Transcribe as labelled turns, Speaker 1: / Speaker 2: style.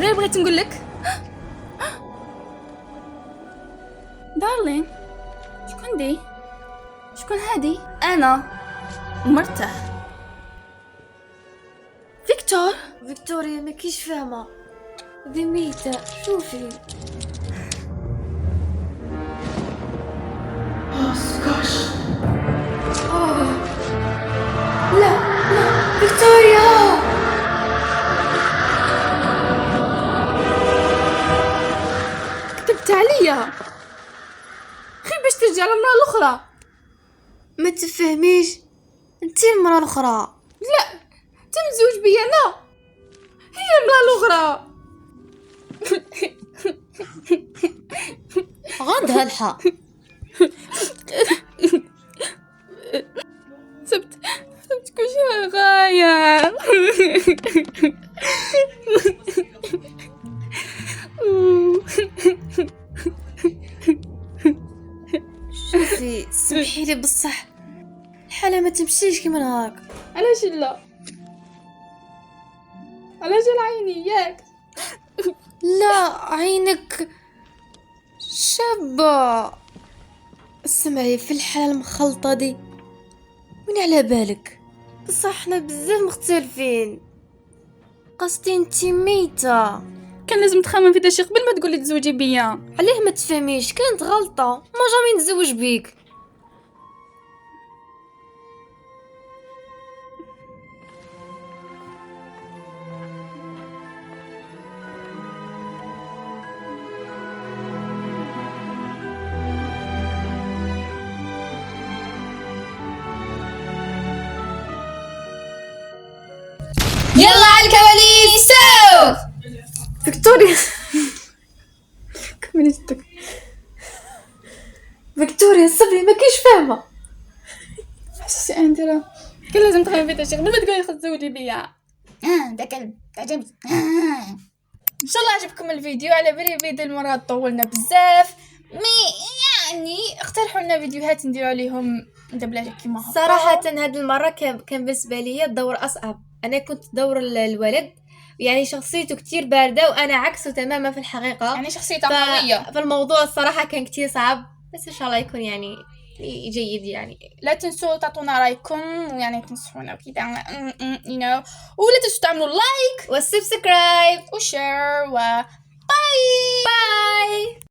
Speaker 1: غير بغيت نقول لك دارلين، شكون دي؟ شكون هادي؟ انا مرته
Speaker 2: فيكتوريا ما كيش فاهمه، ذي ميتة. شوفي لا فيكتوريا.
Speaker 1: كتبت عليا خي باش ترجع للمرأة الاخرى.
Speaker 2: ما تفهميش، انتي المرأة الاخرى.
Speaker 1: لا انت مزوج بيا انا، هي المرأة الاخرى.
Speaker 2: غندها الحق.
Speaker 1: سبت كل شيء غاية.
Speaker 2: شوفي سمحي لي بصح الحالة ما تمشيش كيما هاك.
Speaker 1: علاش لا؟ علاش العيني ياك؟
Speaker 2: لا عينك شابة. اسمعي، في الحالة المخلطة دي وين على بالك؟ بصح احنا بزاف مختلفين. قصدي انتي ميتة.
Speaker 1: كان لازم تخمم في داشي قبل ما تقولي تزوجي بيا.
Speaker 2: عليه ما تفهميش، كانت غلطة، ما جامي نتزوج بيك.
Speaker 3: يلا على الكواليس سو.
Speaker 2: فيكتوريا
Speaker 1: كملي جدك.
Speaker 2: فيكتوريا صبري، ما كيش فاهمة.
Speaker 1: حسيتي انا ترى كان لازم تخمم في داشي قبل ما تقولي تزوجي بيا.
Speaker 3: ده كلب عجبت.
Speaker 1: ان شاء الله عجبكم الفيديو. على بالي فيديو المرة طولنا بزاف، يعني اقترحوا لنا فيديوهات نديروا عليهم دبلجة كيما هكا.
Speaker 2: صراحة هاد المرة كان بالنسبة لي الدور أصعب. أنا كنت دور الولد، يعني شخصيته كتير باردة وأنا عكسه تماما في الحقيقة.
Speaker 1: يعني شخصيته قوية.
Speaker 2: فالموضوع الصراحة كان كتير صعب، بس إن شاء الله يكون يعني جيد. يعني
Speaker 1: لا تنسوا تعطونا رايكم ويعني تنصحونا وكذا ولا تنسوا تعملوا لايك
Speaker 2: والسبسكرايب
Speaker 1: وشير و باي.